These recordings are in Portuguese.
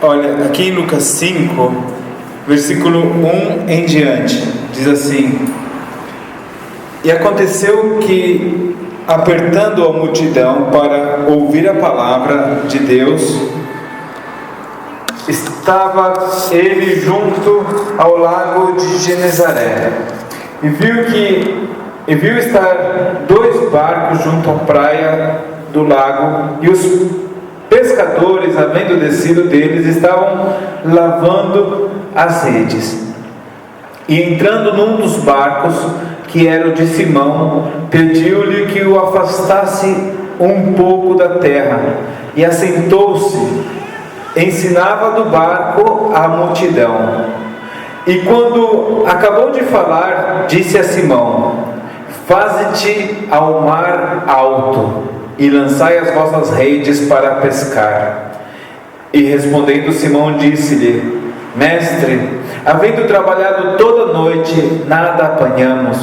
Olha, aqui em Lucas 5, versículo 1 em diante, diz assim: E aconteceu que, apertando a multidão para ouvir a palavra de Deus, estava ele junto ao lago de Genezaré, e viu estar 2 barcos junto à praia do lago, e os pescadores, havendo descido deles, estavam lavando as redes. E entrando num dos barcos, que era o de Simão, pediu-lhe que o afastasse um pouco da terra, e assentou-se, ensinava do barco a multidão. E quando acabou de falar, disse a Simão: Faze-te ao mar alto, e lançai as vossas redes para pescar. E respondendo Simão, disse-lhe: Mestre, havendo trabalhado toda a noite, nada apanhamos,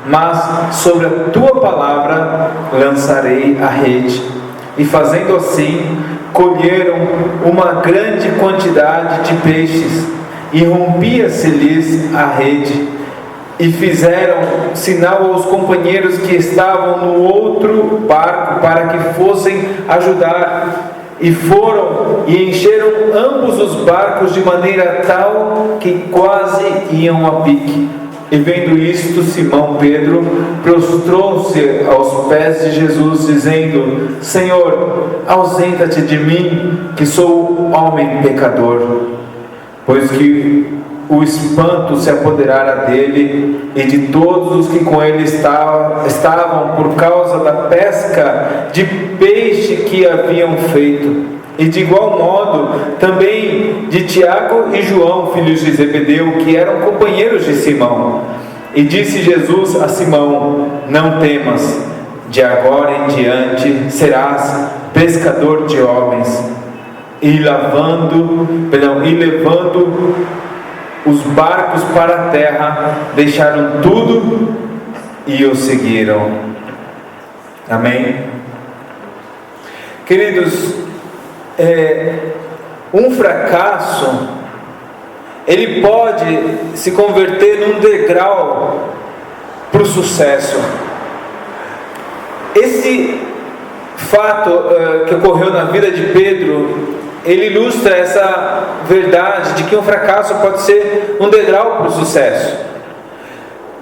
mas sobre a tua palavra lançarei a rede. E fazendo assim, colheram uma grande quantidade de peixes, e rompia-se-lhes a rede. E fizeram sinal aos companheiros que estavam no outro barco para que fossem ajudar. E foram e encheram ambos os barcos de maneira tal que quase iam a pique. E vendo isto, Simão Pedro prostrou-se aos pés de Jesus, dizendo: Senhor, ausenta-te de mim, que sou homem pecador. Pois que o espanto se apoderara dele e de todos os que com ele estavam por causa da pesca de peixe que haviam feito. E de igual modo também de Tiago e João, filhos de Zebedeu, que eram companheiros de Simão. E disse Jesus a Simão: Não temas, de agora em diante serás pescador de homens. E levando os barcos para a terra, deixaram tudo e o seguiram. Amém? Queridos, um fracasso, ele pode se converter num degrau para o sucesso. Esse fato que ocorreu na vida de Pedro, ele ilustra essa verdade de que um fracasso pode ser um degrau para o sucesso.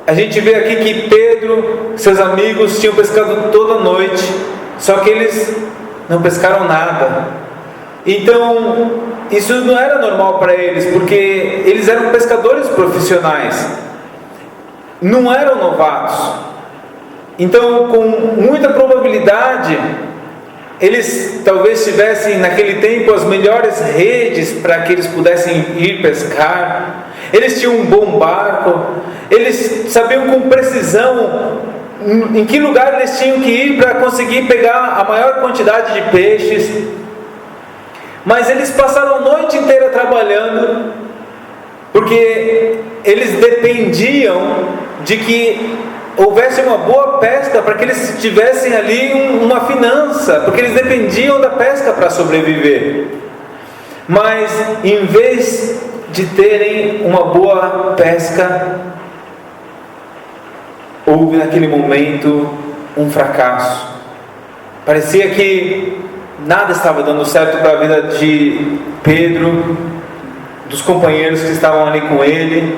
A gente vê aqui que Pedro, seus amigos, tinham pescado toda noite, só que eles não pescaram nada. Então, isso não era normal para eles, porque eles eram pescadores profissionais, não eram novatos. Então, com muita probabilidade, eles talvez tivessem naquele tempo as melhores redes para que eles pudessem ir pescar. Eles tinham um bom barco, eles sabiam com precisão em que lugar eles tinham que ir para conseguir pegar a maior quantidade de peixes. Mas eles passaram a noite inteira trabalhando, porque eles dependiam de que houvesse uma boa pesca, para que eles tivessem ali uma finança, porque eles dependiam da pesca para sobreviver. Mas em vez de terem uma boa pesca, houve naquele momento um fracasso. Parecia que nada estava dando certo para a vida de Pedro, dos companheiros que estavam ali com ele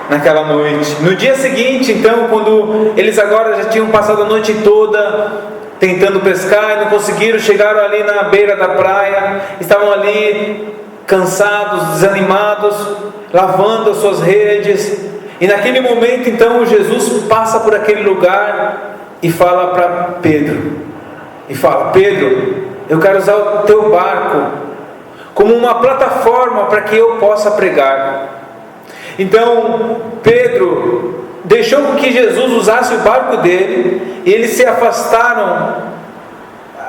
naquela noite. No dia seguinte, então, quando eles agora já tinham passado a noite toda tentando pescar e não conseguiram, chegaram ali na beira da praia, estavam ali cansados, desanimados, lavando as suas redes. E naquele momento, então, Jesus passa por aquele lugar e fala para Pedro, Pedro, eu quero usar o teu barco como uma plataforma para que eu possa pregar. Então Pedro deixou que Jesus usasse o barco dele, e eles se afastaram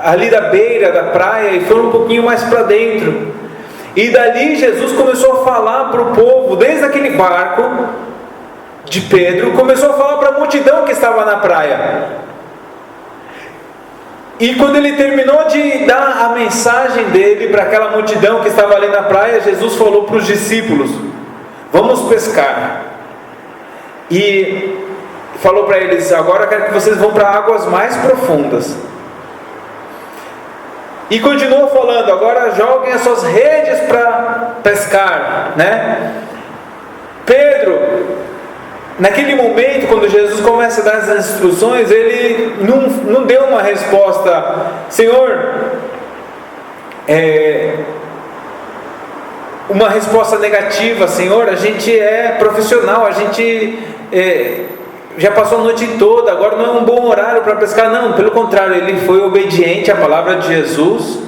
ali da beira da praia e foram um pouquinho mais para dentro. E dali Jesus começou a falar para o povo, desde aquele barco de Pedro, começou a falar para a multidão que estava na praia. E quando ele terminou de dar a mensagem dele para aquela multidão que estava ali na praia, Jesus falou para os discípulos: vamos pescar. E falou para eles: agora eu quero que vocês vão para águas mais profundas. E continuou falando: agora joguem as suas redes para pescar, né? Pedro, naquele momento, quando Jesus começa a dar as instruções, ele não deu uma resposta: Senhor, uma resposta negativa. Senhor, a gente é profissional, a gente já passou a noite toda, agora não é um bom horário para pescar. Não, pelo contrário, ele foi obediente à palavra de Jesus,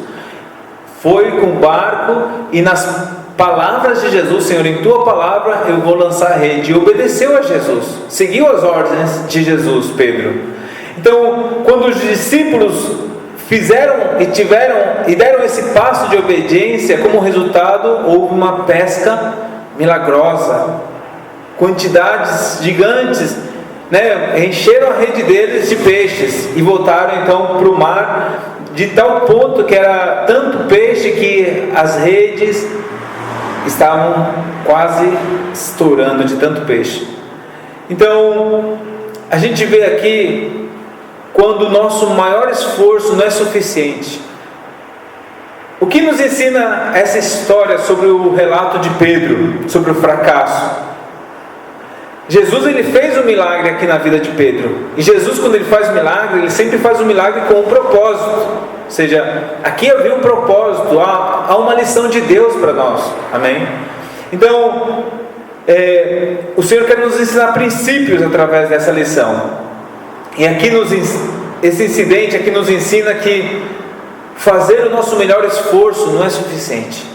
foi com o barco e nas palavras de Jesus: Senhor, em tua palavra eu vou lançar a rede. E obedeceu a Jesus, seguiu as ordens de Jesus, Pedro. Então, quando os discípulos fizeram e deram esse passo de obediência, como resultado houve uma pesca milagrosa, quantidades gigantes, né? Encheram a rede deles de peixes e voltaram então para o mar, de tal ponto que era tanto peixe que as redes estavam quase estourando de tanto peixe. Então a gente vê aqui quando o nosso maior esforço não é suficiente. O que nos ensina essa história sobre o relato de Pedro, sobre o fracasso? Jesus, ele fez um milagre aqui na vida de Pedro. E Jesus, quando ele faz milagre, ele sempre faz um milagre com um propósito. Ou seja, aqui havia um propósito, há uma lição de Deus para nós. Amém? Então, o Senhor quer nos ensinar princípios através dessa lição. E aqui esse incidente aqui nos ensina que fazer o nosso melhor esforço não é suficiente.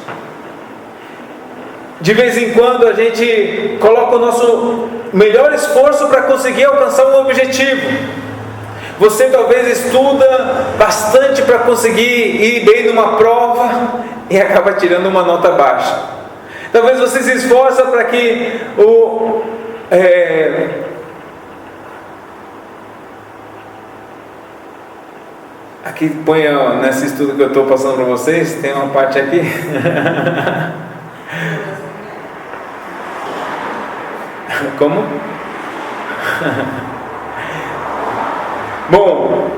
De vez em quando a gente coloca o nosso melhor esforço para conseguir alcançar um objetivo. Você talvez estuda bastante para conseguir ir bem numa prova e acaba tirando uma nota baixa. Talvez você se esforça para que aqui põe nesse estudo que eu estou passando para vocês, tem uma parte aqui. Como? Bom,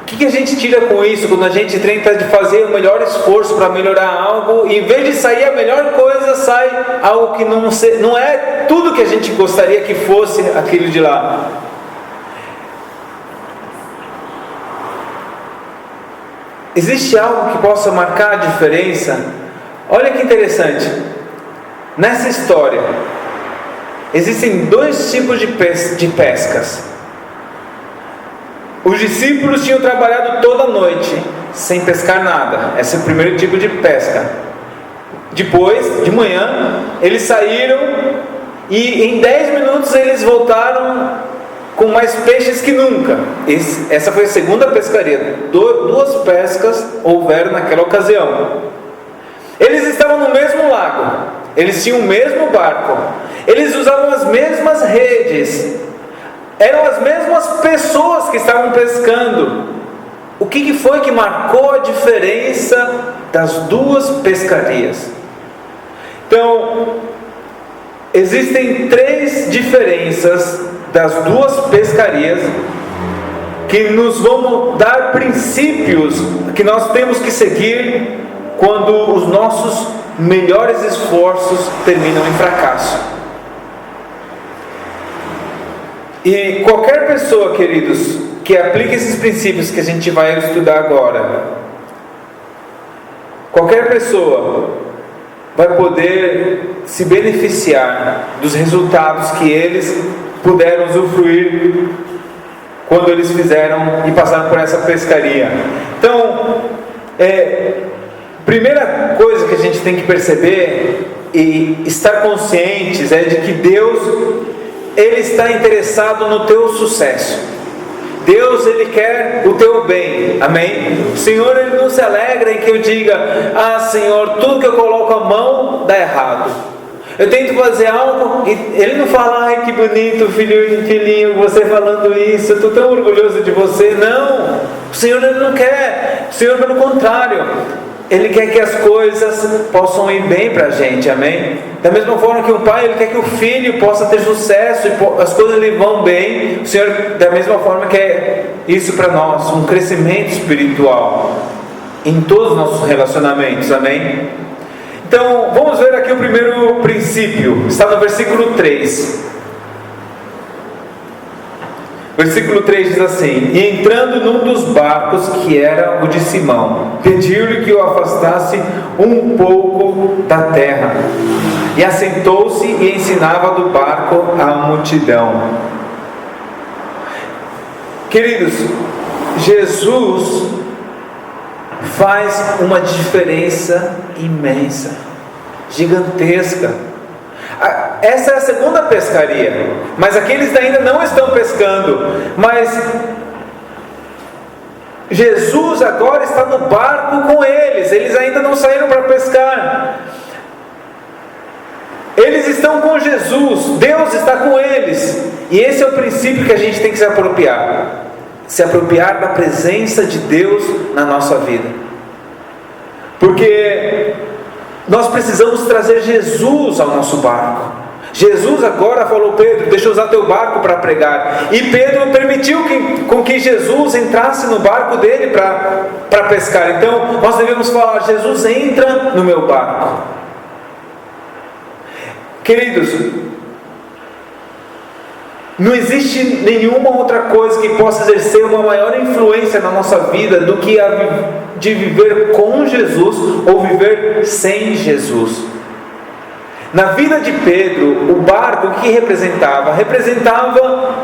o que a gente tira com isso quando a gente tenta de fazer o melhor esforço para melhorar algo, e em vez de sair a melhor coisa, sai algo que não é tudo que a gente gostaria que fosse aquilo de lá. Existe algo que possa marcar a diferença? Olha que interessante. Nessa história existem dois tipos de pescas. Os discípulos tinham trabalhado toda a noite sem pescar nada. Esse é o primeiro tipo de pesca. Depois, de manhã, eles saíram e em 10 minutos eles voltaram com mais peixes que nunca. Essa foi a segunda pescaria. Duas pescas houveram naquela ocasião. Eles estavam no mesmo lago, eles tinham o mesmo barco, eles usavam as mesmas redes, eram as mesmas pessoas que estavam pescando. O que foi que marcou a diferença das duas pescarias? Então, existem 3 diferenças das duas pescarias que nos vão dar princípios que nós temos que seguir quando os nossos melhores esforços terminam em fracasso. E qualquer pessoa, queridos, que aplique esses princípios que a gente vai estudar agora, qualquer pessoa vai poder se beneficiar dos resultados que eles puderam usufruir quando eles fizeram e passaram por essa pescaria. Então, primeira coisa que a gente tem que perceber e estar conscientes é de que Deus, Ele está interessado no teu sucesso. Deus, Ele quer o teu bem, amém? O Senhor, Ele não se alegra em que eu diga: ah, Senhor, tudo que eu coloco a mão dá errado. Eu tento fazer algo e ele não fala: ai, que bonito, filhinho, você falando isso, eu estou tão orgulhoso de você. Não, o Senhor ele não quer. O Senhor, pelo contrário, Ele quer que as coisas possam ir bem para a gente, amém? Da mesma forma que um pai, ele quer que o filho possa ter sucesso e as coisas lhe vão bem. O Senhor, da mesma forma, quer isso para nós, um crescimento espiritual em todos os nossos relacionamentos, amém? Então, vamos ver aqui o primeiro princípio, está no versículo 3. Versículo 3 diz assim: e entrando num dos barcos, que era o de Simão, pediu-lhe que o afastasse um pouco da terra, e assentou-se e ensinava do barco a multidão. Queridos, Jesus faz uma diferença imensa, gigantesca. Essa é a segunda pescaria, mas aqueles ainda não estão pescando. Mas Jesus agora está no barco com eles ainda não saíram para pescar. Eles estão com Jesus, Deus está com eles, e esse é o princípio que a gente tem que se apropriar da presença de Deus na nossa vida, porque nós precisamos trazer Jesus ao nosso barco. Jesus agora falou: Pedro, deixa eu usar teu barco para pregar, e Pedro permitiu com que Jesus entrasse no barco dele para pescar. Então nós devemos falar: Jesus, entra no meu barco. Queridos, não existe nenhuma outra coisa que possa exercer uma maior influência na nossa vida do que a de viver com Jesus ou viver sem Jesus. Na vida de Pedro, o barco, o que representava? Representava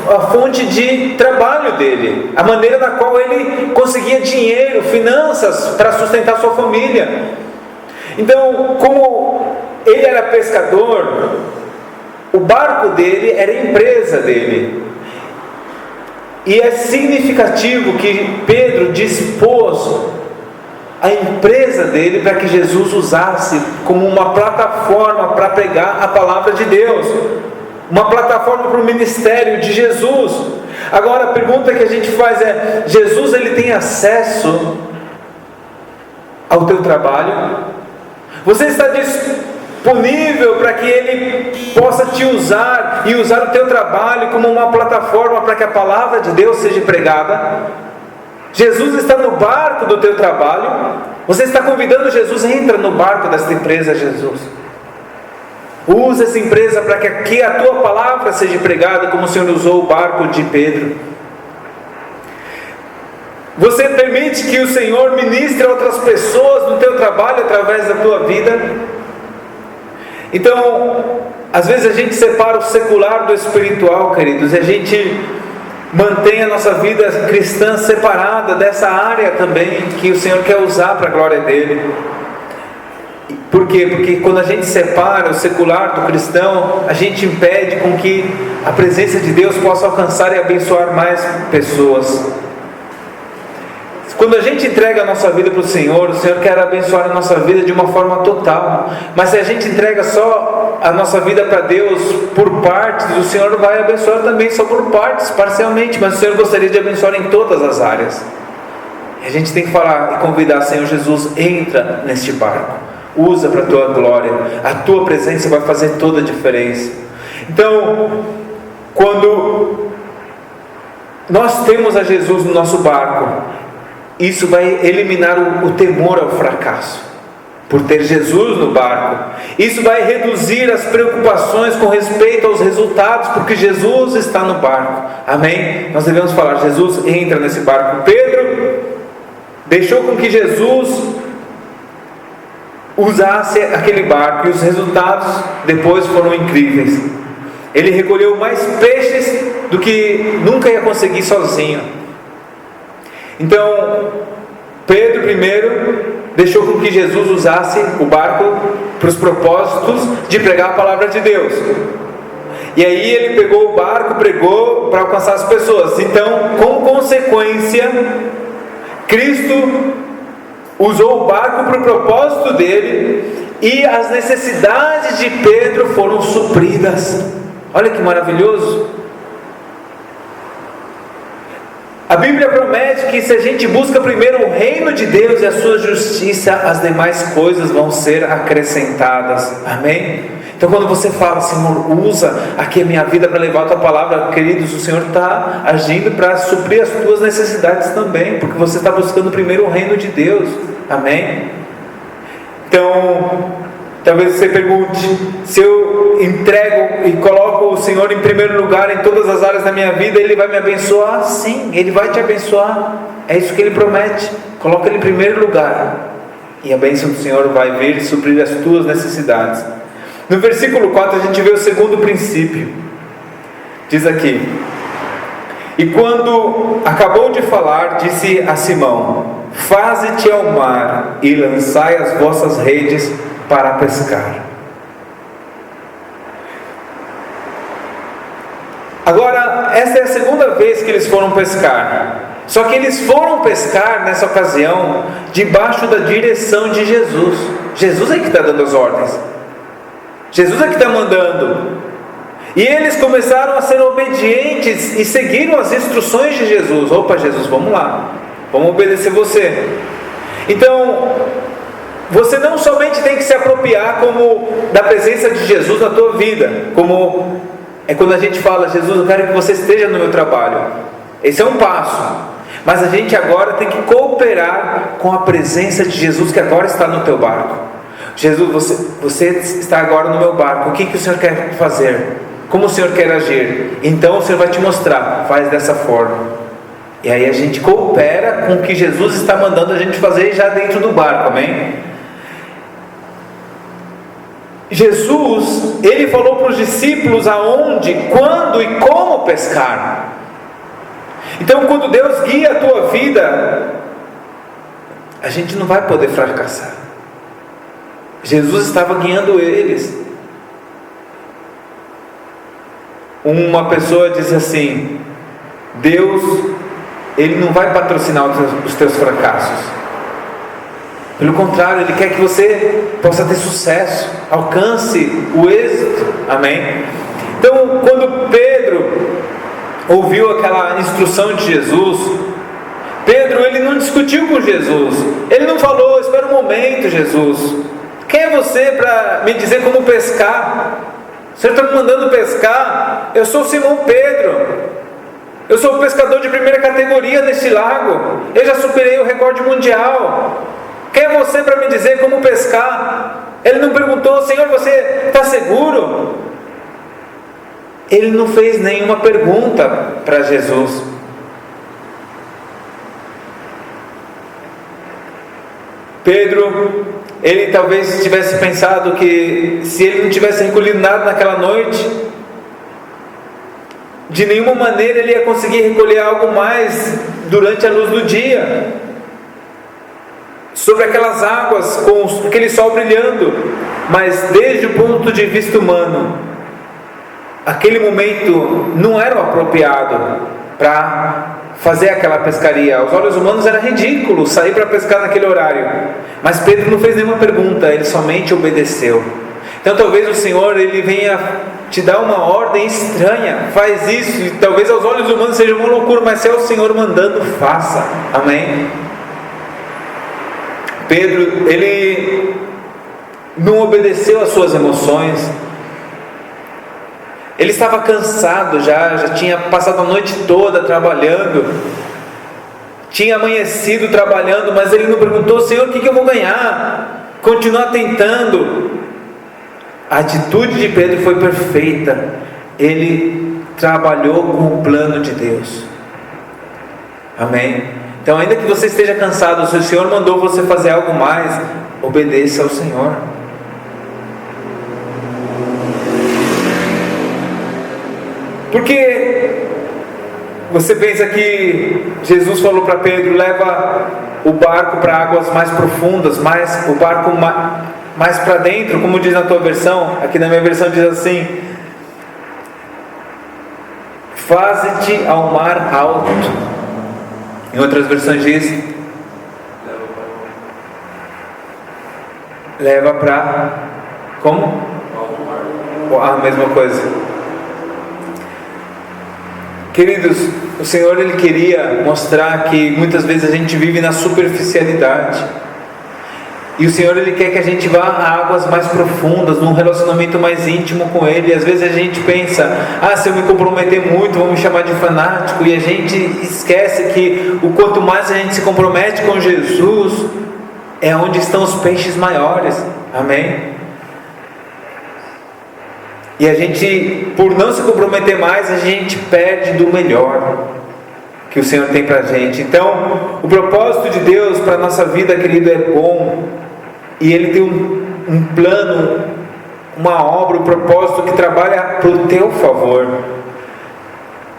a fonte de trabalho dele, a maneira na qual ele conseguia dinheiro, finanças para sustentar sua família. Então, como ele era pescador, o barco dele era a empresa dele. E é significativo que Pedro dispôs a empresa dele para que Jesus usasse como uma plataforma para pregar a palavra de Deus, uma plataforma para o ministério de Jesus. Agora a pergunta que a gente faz é: Jesus ele tem acesso ao teu trabalho? Você está disponível para que Ele possa te usar e usar o teu trabalho como uma plataforma para que a palavra de Deus seja pregada? Jesus está no barco do teu trabalho. Você está convidando Jesus: entra no barco desta empresa, Jesus. Usa essa empresa para que aqui a tua palavra seja pregada, como o Senhor usou o barco de Pedro. Você permite que o Senhor ministre a outras pessoas no teu trabalho através da tua vida? Então, às vezes a gente separa o secular do espiritual, queridos, e a gente mantém a nossa vida cristã separada dessa área também que o Senhor quer usar para a glória dele. Por quê? Porque quando a gente separa o secular do cristão, a gente impede com que a presença de Deus possa alcançar e abençoar mais pessoas. Quando a gente entrega a nossa vida para o Senhor quer abençoar a nossa vida de uma forma total. Mas se a gente entrega só a nossa vida para Deus por partes, o Senhor vai abençoar também só por partes, parcialmente. Mas o Senhor gostaria de abençoar em todas as áreas. E a gente tem que falar e convidar: Senhor Jesus, entra neste barco, usa para a tua glória, a tua presença vai fazer toda a diferença. Então, quando nós temos a Jesus no nosso barco, isso vai eliminar o temor ao fracasso, por ter Jesus no barco. Isso vai reduzir as preocupações com respeito aos resultados, porque Jesus está no barco, amém? Nós devemos falar: Jesus, entra nesse barco. Pedro deixou com que Jesus usasse aquele barco, e os resultados depois foram incríveis. Ele recolheu mais peixes do que nunca ia conseguir sozinho. Então, Pedro primeiro deixou com que Jesus usasse o barco para os propósitos de pregar a palavra de Deus. E aí ele pegou o barco, pregou para alcançar as pessoas. Então, como consequência, Cristo usou o barco para o propósito dele, e as necessidades de Pedro foram supridas. Olha que maravilhoso. A Bíblia promete que se a gente busca primeiro o reino de Deus e a sua justiça, as demais coisas vão ser acrescentadas. Amém? Então quando você fala, Senhor, usa aqui a minha vida para levar a tua palavra, queridos, o Senhor está agindo para suprir as tuas necessidades também, porque você está buscando primeiro o reino de Deus. Amém? Então, talvez você pergunte: se eu entrego e coloco o Senhor em primeiro lugar em todas as áreas da minha vida, Ele vai me abençoar? Sim, Ele vai te abençoar. É isso que Ele promete. Coloca Ele em primeiro lugar, e a bênção do Senhor vai vir e suprir as tuas necessidades. No versículo 4 a gente vê o segundo princípio. Diz aqui: e quando acabou de falar, disse a Simão: faze-te ao mar e lançai as vossas redes para pescar. Agora, essa é a segunda vez que eles foram pescar. Só que eles foram pescar nessa ocasião debaixo da direção de Jesus. Jesus é que está dando as ordens. Jesus é que está mandando. E eles começaram a ser obedientes e seguiram as instruções de Jesus. Opa, Jesus, vamos lá, vamos obedecer você. Então, você não somente tem que se apropriar como da presença de Jesus na tua vida, como é quando a gente fala: Jesus, eu quero que você esteja no meu trabalho. Esse é um passo. Mas a gente agora tem que cooperar com a presença de Jesus que agora está no teu barco. Jesus, você está agora no meu barco. O que o Senhor quer fazer? Como o Senhor quer agir? Então o Senhor vai te mostrar. Faz dessa forma. E aí a gente coopera com o que Jesus está mandando a gente fazer já dentro do barco. Amém? Jesus, Ele falou para os discípulos aonde, quando e como pescar. Então quando Deus guia a tua vida, a gente não vai poder fracassar. Jesus estava guiando eles. Uma pessoa disse assim: Deus, Ele não vai patrocinar os teus fracassos. Pelo contrário, Ele quer que você possa ter sucesso, alcance o êxito. Amém? Então, quando Pedro ouviu aquela instrução de Jesus, Pedro, ele não discutiu com Jesus. Ele não falou: espera um momento, Jesus, quem é você para me dizer como pescar? O Senhor está me mandando pescar. Eu sou Simão Pedro, eu sou um pescador de primeira categoria neste lago, eu já superei o recorde mundial. Quem é você para me dizer como pescar? Ele não perguntou: Senhor, você está seguro? Ele não fez nenhuma pergunta para Jesus. Pedro, ele talvez tivesse pensado que se ele não tivesse recolhido nada naquela noite, de nenhuma maneira ele ia conseguir recolher algo mais durante a luz do dia, sobre aquelas águas com aquele sol brilhando. Mas desde o ponto de vista humano, aquele momento não era o apropriado para fazer aquela pescaria. Aos olhos humanos era ridículo sair para pescar naquele horário. Mas Pedro não fez nenhuma pergunta, ele somente obedeceu. Então talvez o Senhor, Ele venha te dar uma ordem estranha: faz isso, e talvez aos olhos humanos seja uma loucura, mas se é o Senhor mandando, faça. Amém? Pedro, ele não obedeceu às suas emoções. Ele estava cansado já tinha passado a noite toda trabalhando, tinha amanhecido trabalhando, mas ele não perguntou: Senhor, o que eu vou ganhar? Continuar tentando. A atitude de Pedro foi perfeita. Ele trabalhou com o plano de Deus. Amém? Então, ainda que você esteja cansado, se o Senhor mandou você fazer algo mais, obedeça ao Senhor. Porque você pensa que Jesus falou para Pedro: leva o barco para águas mais profundas, o barco mais para dentro, como diz na tua versão. Aqui na minha versão diz assim: faze-te ao mar alto. Em outras versões diz: leva para... Como? A mesma coisa. Queridos, o Senhor Ele queria mostrar que muitas vezes a gente vive na superficialidade. E o Senhor Ele quer que a gente vá a águas mais profundas, num relacionamento mais íntimo com Ele. E às vezes a gente pensa, se eu me comprometer muito, vão me chamar de fanático. E a gente esquece que o quanto mais a gente se compromete com Jesus, é onde estão os peixes maiores. Amém? E a gente, por não se comprometer mais, a gente perde do melhor que o Senhor tem para a gente. Então, o propósito de Deus para a nossa vida, querido, é bom. E Ele tem um plano, uma obra, um propósito que trabalha para o teu favor.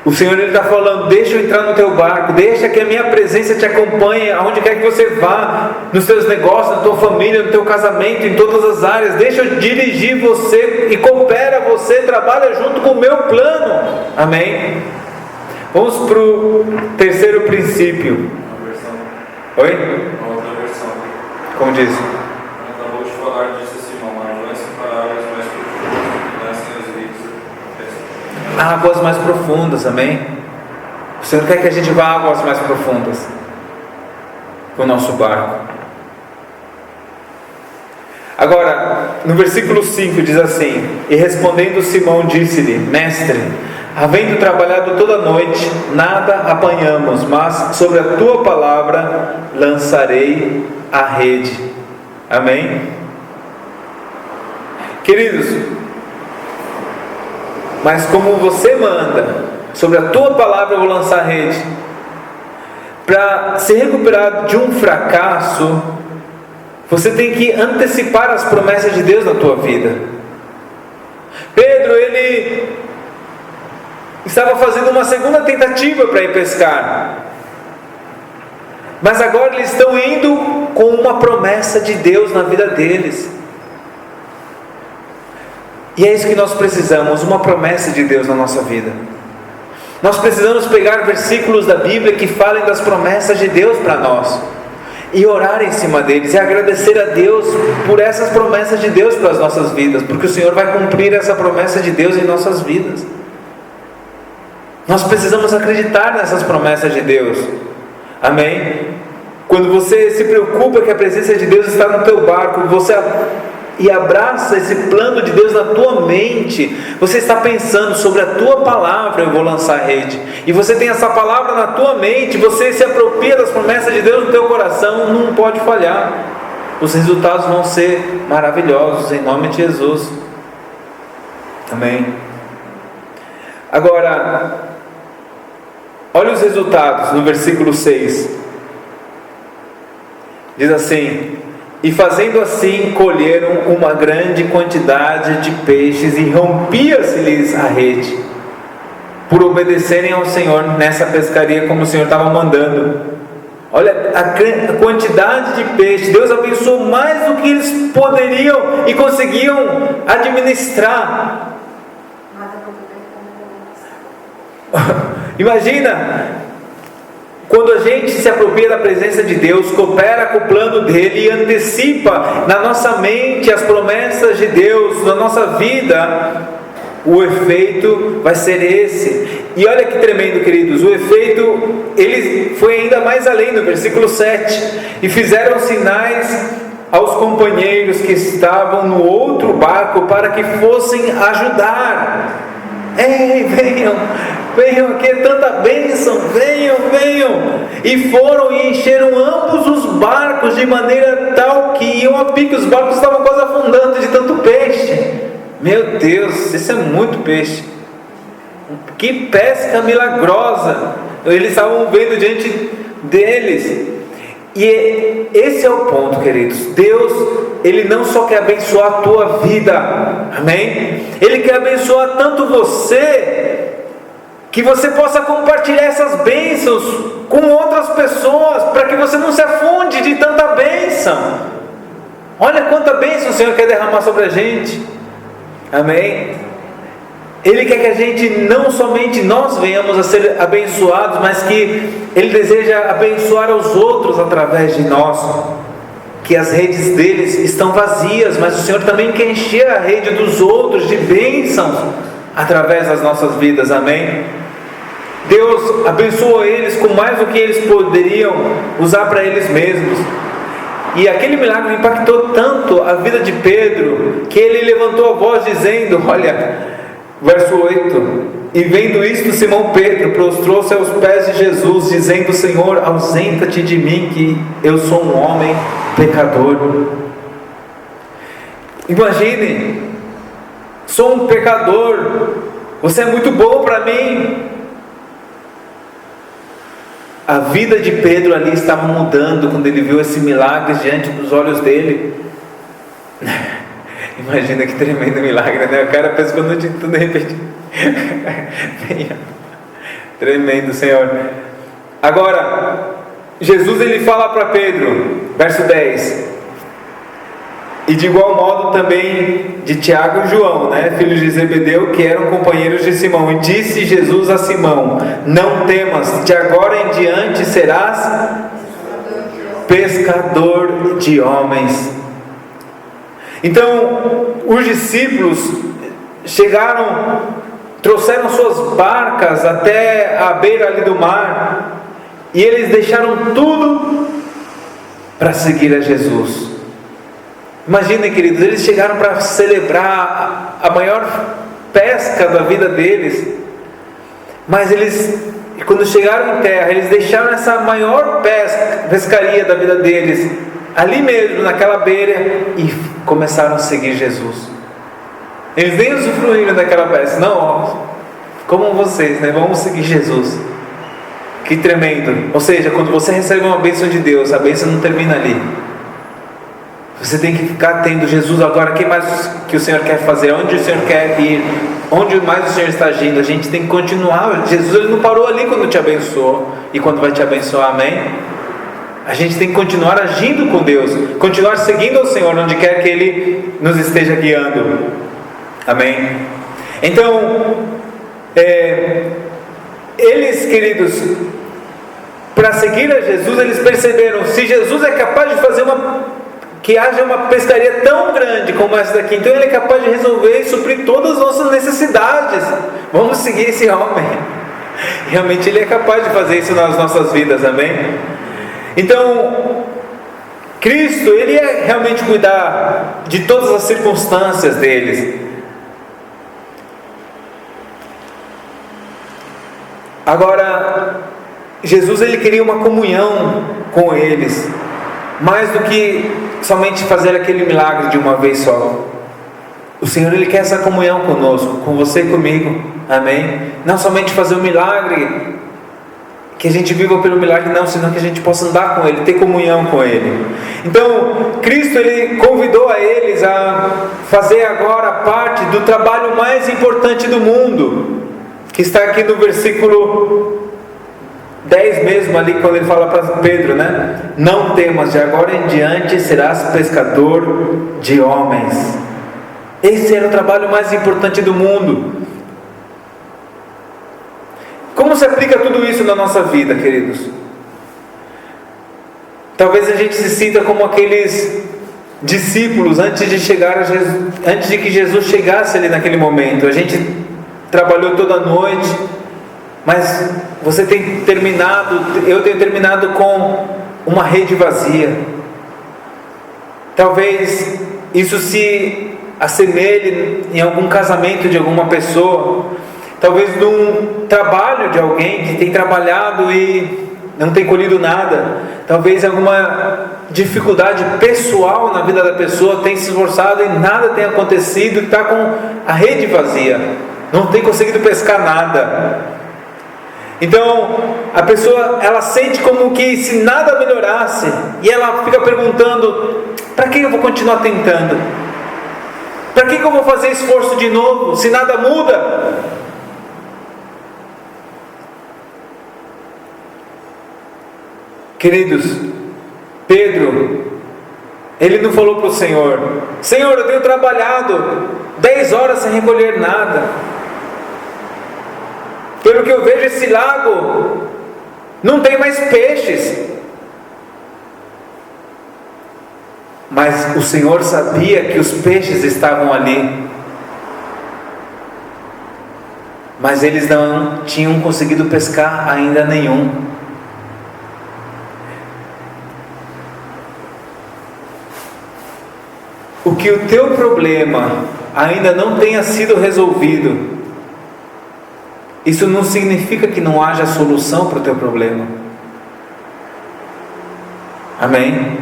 O Senhor Ele está falando, deixa eu entrar no teu barco, deixa que a minha presença te acompanhe aonde quer que você vá, nos teus negócios, na tua família, no teu casamento, em todas as áreas. Deixa eu dirigir você e coopera você, trabalha junto com o meu plano. Amém? Vamos para o terceiro princípio. Oi? Uma outra versão. Como diz? Acabou de falar disso, Simão. Avance para águas mais profundas, lancem os ricos. Águas mais profundas, amém? O Senhor quer que a gente vá a águas mais profundas com o nosso barco. Agora, no versículo 5 diz assim: E respondendo Simão disse-lhe, Mestre, havendo trabalhado toda a noite, nada apanhamos, mas sobre a tua palavra lançarei a rede. Amém? Queridos, mas como você manda, sobre a tua palavra eu vou lançar a rede. Para se recuperar de um fracasso, você tem que antecipar as promessas de Deus na tua vida. Pedro, ele estava fazendo uma segunda tentativa para ir pescar, mas agora eles estão indo com uma promessa de Deus na vida deles. E é isso que nós precisamos, uma promessa de Deus na nossa vida. Nós precisamos pegar versículos da Bíblia que falem das promessas de Deus para nós e orar em cima deles e agradecer a Deus por essas promessas de Deus para as nossas vidas, porque o Senhor vai cumprir essa promessa de Deus em nossas vidas. Nós precisamos acreditar nessas promessas de Deus. Amém? Quando você se preocupa que a presença de Deus está no teu barco, e abraça esse plano de Deus na tua mente, você está pensando sobre a tua palavra, eu vou lançar a rede, e você tem essa palavra na tua mente, você se apropria das promessas de Deus no teu coração, não pode falhar, os resultados vão ser maravilhosos, em nome de Jesus. Amém? Agora, olha os resultados no versículo 6, diz assim: E fazendo assim, colheram uma grande quantidade de peixes, e rompia-se-lhes a rede, por obedecerem ao Senhor nessa pescaria, como o Senhor estava mandando. Olha a quantidade de peixes. Deus abençoou mais do que eles poderiam e conseguiam administrar. Imagina, quando a gente se apropria da presença de Deus, coopera com o plano dele e antecipa na nossa mente as promessas de Deus na nossa vida, o efeito vai ser esse. E olha que tremendo, queridos, o efeito, ele foi ainda mais além, no versículo 7: E fizeram sinais aos companheiros que estavam no outro barco para que fossem ajudar. Ei, venham aqui, é tanta bênção, venham. E foram e encheram ambos os barcos de maneira tal que iam a pique, os barcos estavam quase afundando de tanto peixe. Meu Deus, isso é muito peixe. Que pesca milagrosa eles estavam vendo diante deles. E esse é o ponto, queridos. Deus, Ele não só quer abençoar a tua vida, amém? Ele quer abençoar tanto você, que você possa compartilhar essas bênçãos com outras pessoas, para que você não se afunde de tanta bênção. Olha quanta bênção o Senhor quer derramar sobre a gente, amém? Ele quer que a gente, não somente nós venhamos a ser abençoados, mas que Ele deseja abençoar os outros através de nós. que as redes deles estão vazias, mas o Senhor também quer encher a rede dos outros de bênçãos através das nossas vidas, amém? Deus abençoou eles com mais do que eles poderiam usar para eles mesmos. E aquele milagre impactou tanto a vida de Pedro, que ele levantou a voz dizendo, olha, verso 8: e vendo isto, Simão Pedro prostrou-se aos pés de Jesus, dizendo, Senhor, ausenta-te de mim, que eu sou um homem pecador. Imagine, sou um pecador, você é muito bom para mim. A vida de Pedro ali estava mudando quando ele viu esse milagre diante dos olhos dele. Imagina que tremendo milagre, né? O cara pescou no dia tudo de repente. Tremendo, Senhor. Agora, Jesus ele fala para Pedro, verso 10: e de igual modo também de Tiago e João, filhos de Zebedeu, que eram companheiros de Simão. E disse Jesus a Simão: não temas, de agora em diante serás pescador de homens. Então, os discípulos chegaram, trouxeram suas barcas até a beira ali do mar, e eles deixaram tudo para seguir a Jesus. Imaginem, queridos, eles chegaram para celebrar a maior pesca da vida deles, mas eles, quando chegaram em terra, eles deixaram essa maior pescaria da vida deles, ali mesmo, naquela beira, e começaram a seguir Jesus. Eles nem usufruíram daquela pesca, não, como vocês, vamos seguir Jesus. Que tremendo. Ou seja, quando você recebe uma bênção de Deus, a bênção não termina ali. Você tem que ficar tendo Jesus agora. O que mais que o Senhor quer fazer? Onde o Senhor quer ir? Onde mais o Senhor está agindo? A gente tem que continuar. Jesus ele não parou ali quando te abençoou e quando vai te abençoar, amém? A gente tem que continuar agindo com Deus, continuar seguindo ao Senhor onde quer que Ele nos esteja guiando, amém? Então, eles, queridos, para seguir a Jesus, eles perceberam, se Jesus é capaz de fazer que haja uma pescaria tão grande como essa daqui, então Ele é capaz de resolver e suprir todas as nossas necessidades. Vamos seguir esse homem. Realmente Ele é capaz de fazer isso nas nossas vidas, amém? Então, Cristo, Ele é realmente cuidar de todas as circunstâncias deles. Agora, Jesus ele queria uma comunhão com eles, mais do que somente fazer aquele milagre de uma vez só. O Senhor ele quer essa comunhão conosco, com você e comigo, amém? Não somente fazer um milagre, que a gente viva pelo milagre, não, senão que a gente possa andar com Ele, ter comunhão com Ele. Então, Cristo ele convidou a eles a fazer agora parte do trabalho mais importante do mundo, que está aqui no versículo 10 mesmo, ali quando ele fala para Pedro, não temas, de agora em diante serás pescador de homens. Esse era o trabalho mais importante do mundo. Como se aplica tudo isso na nossa vida, queridos? Talvez a gente se sinta como aqueles discípulos antes de chegar a Jesus, antes de que Jesus chegasse ali naquele momento. A gente trabalhou toda a noite, mas você tem terminado, eu tenho terminado com uma rede vazia. Talvez isso se assemelhe em algum casamento de alguma pessoa, talvez num trabalho de alguém que tem trabalhado e não tem colhido nada, talvez alguma dificuldade pessoal na vida da pessoa, tem se esforçado e nada tem acontecido, está com a rede vazia, não tem conseguido pescar nada. Então a pessoa ela sente como que se nada melhorasse, e ela fica perguntando: para que eu vou continuar tentando? Para que eu vou fazer esforço de novo se nada muda? Queridos, Pedro, ele não falou para o Senhor: Senhor, eu tenho trabalhado 10 horas sem recolher nada. Pelo que eu vejo, esse lago não tem mais peixes. Mas o Senhor sabia que os peixes estavam ali, mas eles não tinham conseguido pescar ainda nenhum. O que o teu problema ainda não tenha sido resolvido, isso não significa que não haja solução para o teu problema. Amém?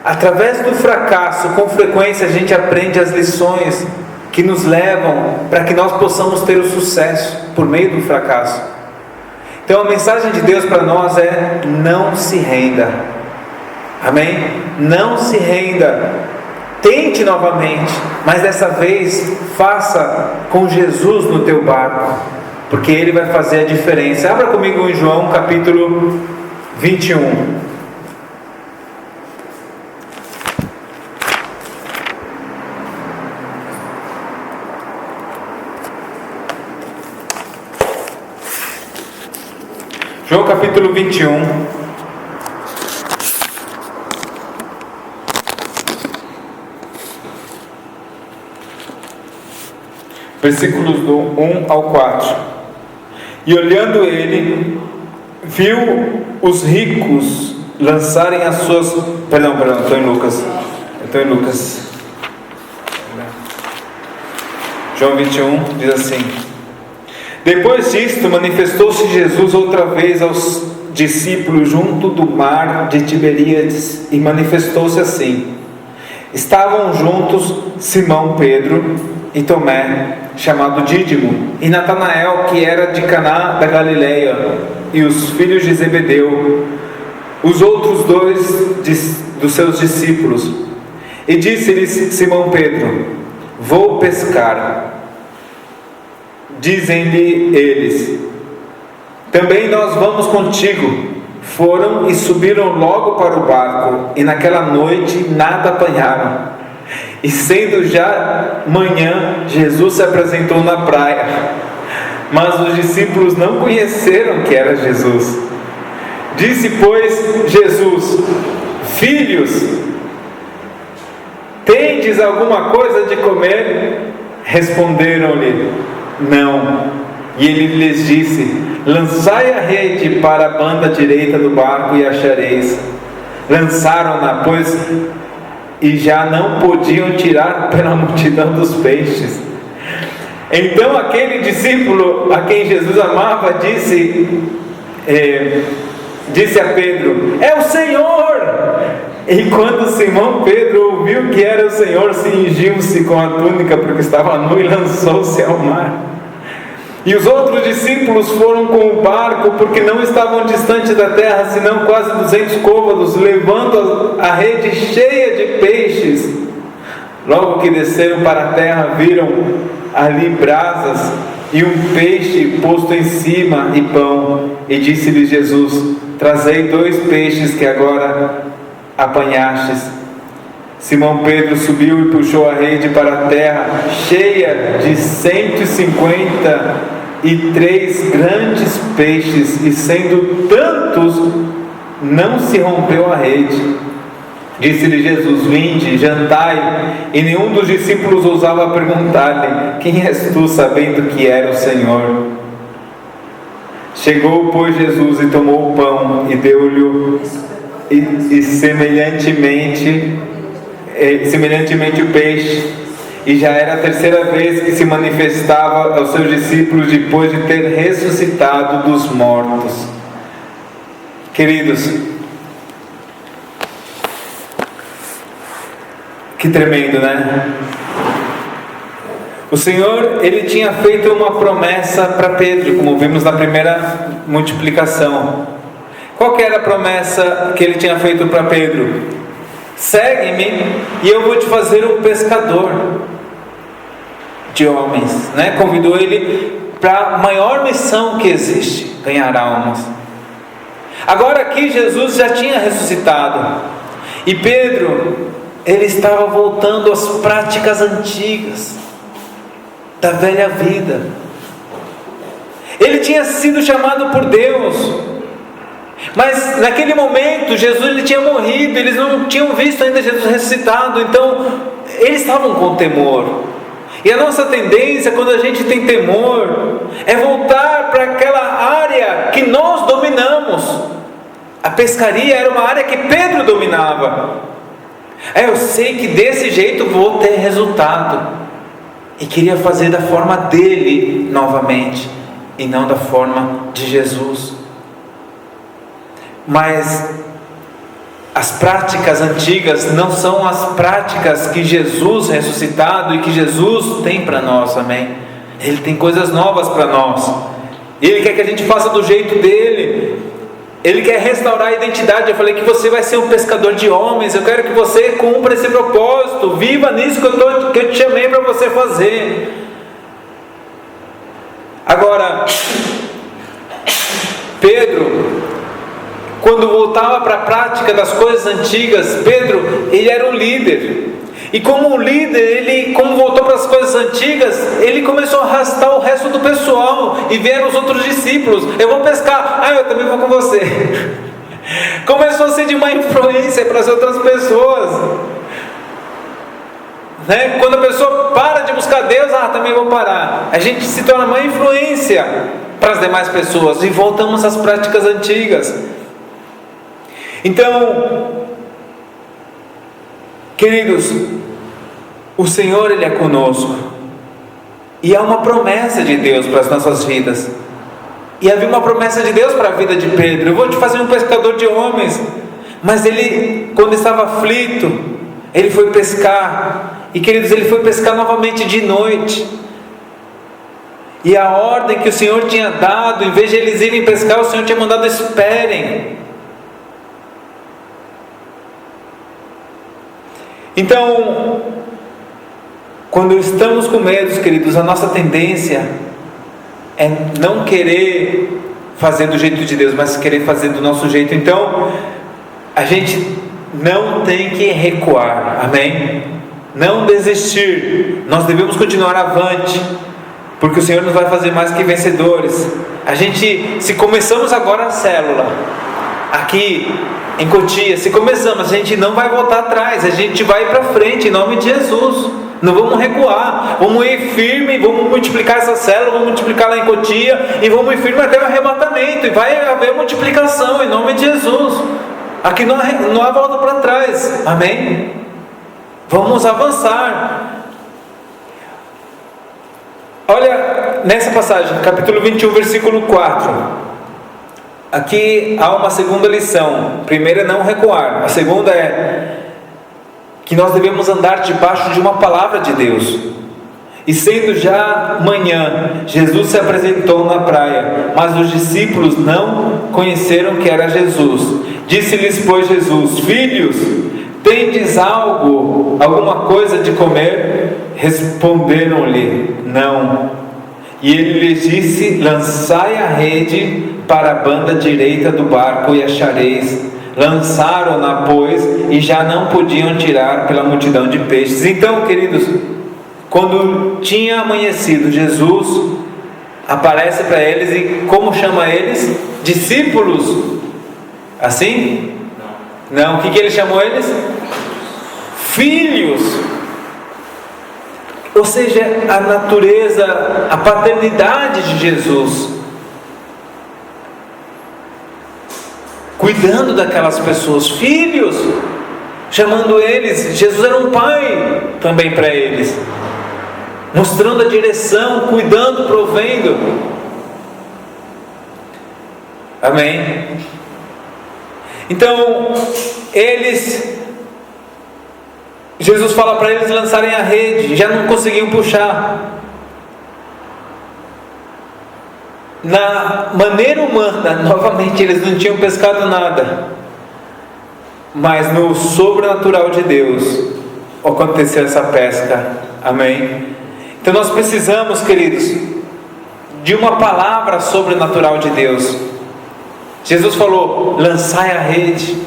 Através do fracasso, com frequência a gente aprende as lições que nos levam para que nós possamos ter o sucesso por meio do fracasso. Então a mensagem de Deus para nós é: não se renda. Amém? Não se renda. Tente novamente, mas dessa vez faça com Jesus no teu barco, porque Ele vai fazer a diferença. Abra comigo em João capítulo 21. João capítulo 21. Versículos do 1 ao 4. E olhando ele, viu os ricos lançarem as suas... Perdão, estou em Lucas. João 21 diz assim: Depois disto, manifestou-se Jesus outra vez aos discípulos junto do mar de Tiberíades, e manifestou-se assim: Estavam juntos Simão Pedro e Tomé, chamado Dídimo, e Natanael, que era de Caná da Galileia, e os filhos de Zebedeu, os outros dois dos seus discípulos. E disse-lhes Simão Pedro: Vou pescar. Dizem-lhe eles: Também nós vamos contigo. Foram e subiram logo para o barco, e naquela noite nada apanharam. E sendo já manhã, Jesus se apresentou na praia, mas os discípulos não conheceram que era Jesus. Disse, pois, Jesus: Filhos, tendes alguma coisa de comer? Responderam-lhe: Não. E ele lhes disse: Lançai a rede para a banda direita do barco e achareis. Lançaram-na, pois, e já não podiam tirar pela multidão dos peixes. Então aquele discípulo a quem Jesus amava disse a Pedro: É o Senhor! E quando Simão Pedro ouviu que era o Senhor, cingiu-se com a túnica, porque estava nu, e lançou-se ao mar. E os outros discípulos foram com o barco, porque não estavam distantes da terra, senão quase 200 côvados, levando a rede cheia de peixes. Logo que desceram para a terra, viram ali brasas e um peixe posto em cima e pão. E disse-lhes Jesus: Trazei 2 peixes que agora apanhastes. Simão Pedro subiu e puxou a rede para a terra, cheia de 153 grandes peixes, e sendo tantos, não se rompeu a rede. Disse-lhe Jesus: Vinde, jantai. E nenhum dos discípulos ousava perguntar-lhe: Quem és tu? Sabendo que era o Senhor. Chegou, pois, Jesus e tomou o pão e deu-lhe e semelhantemente o peixe. E já era a 3ª vez que se manifestava aos seus discípulos depois de ter ressuscitado dos mortos. Queridos, que tremendo, né? O Senhor, Ele tinha feito uma promessa para Pedro, como vimos na primeira multiplicação. Qual que era a promessa que Ele tinha feito para Pedro? Segue-me e eu vou te fazer um pescador de homens, né? Convidou ele para a maior missão que existe: ganhar almas. Agora aqui Jesus já tinha ressuscitado, e Pedro, ele estava voltando às práticas antigas da velha vida. Ele tinha sido chamado por Deus Mas naquele momento Jesus ele tinha morrido, eles não tinham visto ainda Jesus ressuscitado, então eles estavam com temor. E a nossa tendência quando a gente tem temor é voltar para aquela área que nós dominamos. A pescaria era uma área que Pedro dominava. Eu sei que desse jeito vou ter resultado, e queria fazer da forma dele novamente e não da forma de Jesus. Mas as práticas antigas não são as práticas que Jesus ressuscitado e que Jesus tem para nós, amém? Ele tem coisas novas para nós. Ele quer que a gente faça do jeito dele. Ele quer restaurar a identidade. Eu falei que você vai ser um pescador de homens. Eu quero que você cumpra esse propósito. Viva nisso que eu te chamei para você fazer. Agora, Pedro, quando voltava para a prática das coisas antigas, Pedro, ele era um líder. E como um líder, como voltou para as coisas antigas, ele começou a arrastar o resto do pessoal. E vieram os outros discípulos. Eu vou pescar. Eu também vou com você. Começou a ser de má influência para as outras pessoas. Quando a pessoa para de buscar Deus, também vou parar. A gente se torna má influência para as demais pessoas. E voltamos às práticas antigas. Então, queridos, o Senhor Ele é conosco, e há uma promessa de Deus para as nossas vidas, e havia uma promessa de Deus para a vida de Pedro: eu vou te fazer um pescador de homens. Mas ele, quando estava aflito, ele foi pescar, e queridos, ele foi pescar novamente de noite, e a ordem que o Senhor tinha dado, em vez de eles irem pescar, o Senhor tinha mandado: esperem. Então, quando estamos com medo, queridos, a nossa tendência é não querer fazer do jeito de Deus, mas querer fazer do nosso jeito. Então, a gente não tem que recuar, amém? Não desistir, nós devemos continuar avante, porque o Senhor nos vai fazer mais que vencedores. Se começamos agora a célula, aqui em Cotia, se começamos, a gente não vai voltar atrás, a gente vai para frente em nome de Jesus. Não vamos recuar, vamos ir firme, vamos multiplicar essa célula, vamos multiplicar lá em Cotia, e vamos ir firme até o arrebatamento, e vai haver multiplicação em nome de Jesus. Aqui não há volta para trás, amém? Vamos avançar. Olha nessa passagem, capítulo 21, versículo 4. Aqui há uma segunda lição. A primeira é não recuar. A segunda é que nós devemos andar debaixo de uma palavra de Deus. E sendo já manhã, Jesus se apresentou na praia, mas os discípulos não conheceram que era Jesus. Disse-lhes, pois, Jesus: filhos, tendes alguma coisa de comer? Responderam-lhe: não. E ele lhes disse: lançai a rede para a banda direita do barco e achareis. Lançaram-na, pois, e já não podiam tirar pela multidão de peixes. Então, queridos, quando tinha amanhecido, Jesus aparece para eles e como chama eles? Discípulos. Assim? Não. O que ele chamou eles? Filhos. Ou seja, a natureza, a paternidade de Jesus, cuidando daquelas pessoas, filhos, chamando eles. Jesus era um pai também para eles, mostrando a direção, cuidando, provendo. Amém? Então, Jesus fala para eles lançarem a rede, já não conseguiam puxar. Na maneira humana, novamente, eles não tinham pescado nada, mas no sobrenatural de Deus aconteceu essa pesca. Amém? Então nós precisamos, queridos, de uma palavra sobrenatural de Deus. Jesus falou: lançai a rede,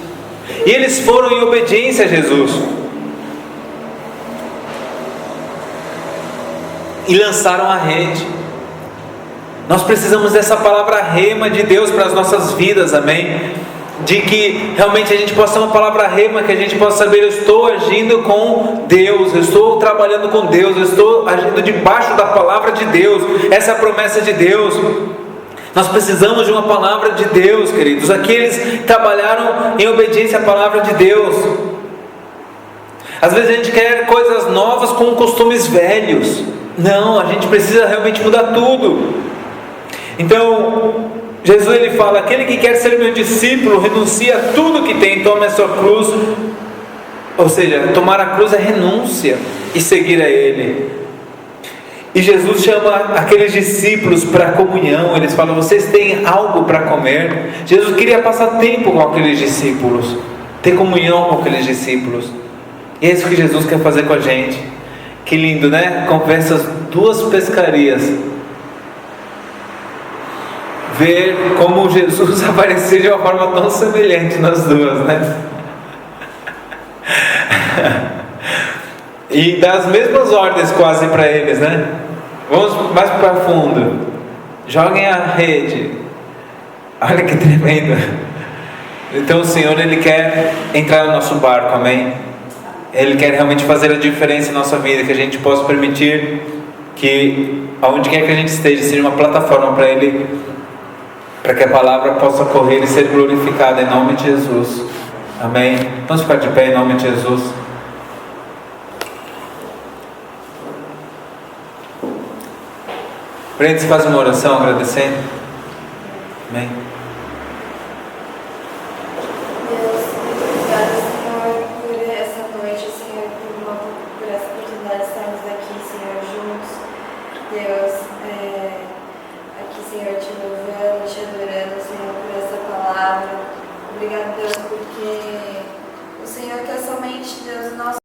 e eles foram em obediência a Jesus e lançaram a rede. Nós precisamos dessa palavra rema de Deus para as nossas vidas, amém? De que realmente a gente possa ter uma palavra rema, que a gente possa saber: eu estou agindo com Deus, eu estou trabalhando com Deus, eu estou agindo debaixo da palavra de Deus. Essa é a promessa de Deus. Nós precisamos de uma palavra de Deus, queridos. Aqueles que trabalharam em obediência à palavra de Deus. Às vezes a gente quer coisas novas com costumes velhos. Não, a gente precisa realmente mudar tudo. Então, Jesus ele fala: aquele que quer ser meu discípulo, renuncia a tudo que tem, tome a sua cruz. Ou seja, tomar a cruz é renúncia e seguir a Ele. E Jesus chama aqueles discípulos para a comunhão. Eles falam: vocês têm algo para comer? Jesus queria passar tempo com aqueles discípulos, ter comunhão com aqueles discípulos. E é isso que Jesus quer fazer com a gente. Que lindo, né? Conversa as duas pescarias. Ver como Jesus apareceu de uma forma tão semelhante nas duas, né? E dá as mesmas ordens quase para eles, né? Vamos mais para fundo, joguem a rede. Olha que tremendo. Então o Senhor ele quer entrar no nosso barco, amém? Ele quer realmente fazer a diferença em nossa vida, que a gente possa permitir que aonde quer que a gente esteja seja uma plataforma para Ele, para que a palavra possa correr e ser glorificada em nome de Jesus, amém? Vamos ficar de pé em nome de Jesus. Prende-se, faz uma oração agradecendo, amém? Obrigado, Deus, porque o Senhor quer somente, Deus, nós